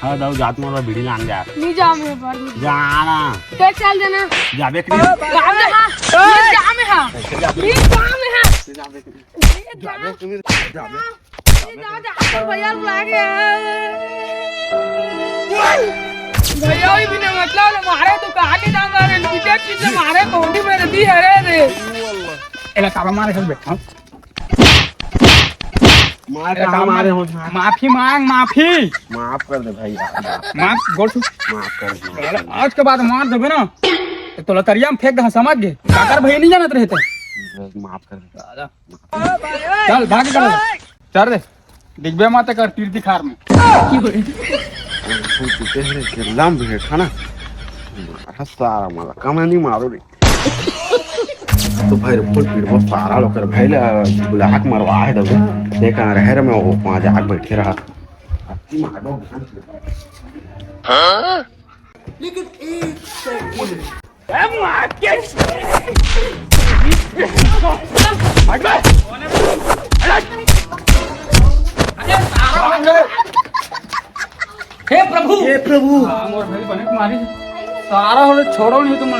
हाँ दाऊ जात मोरा बीड़ी लान जा नहीं जा मैं पर जाना ते चल देना जाबे काम है हां ये काम है हां ये काम है हां जाबे तुम्ही जाबे भैया बुला के भैया भी बिना मतलब मारे तो कहा के ना मारे नीचे पीछे मारे कोंडी में दी है रे एला काबा मारे सब बैठा मार कहां मारे हो माफी मांग माफी माफ कर दे भाई माफ गोड़ छू माफ कर दे आज के बाद मार देबे ना तो तोला तरिया में फेंक दे समझ गे काकर भई नहीं जानत रहते माफ कर दे चल भाग कर चल रे दिखबे मत कर तीर दिखार में लंब है ना सारा मला कमा नहीं मारो रे तो भाई फुल पीड़ बहुत सारा लोग कर भाई बोला हाक मारवा है दो देखा रहे रे मैं वो पांच आग बैठे रहा हां लेकिन एक सेकंड हे प्रभु मोर भाई बने मारी सारा हो छोड़ो नहीं तुम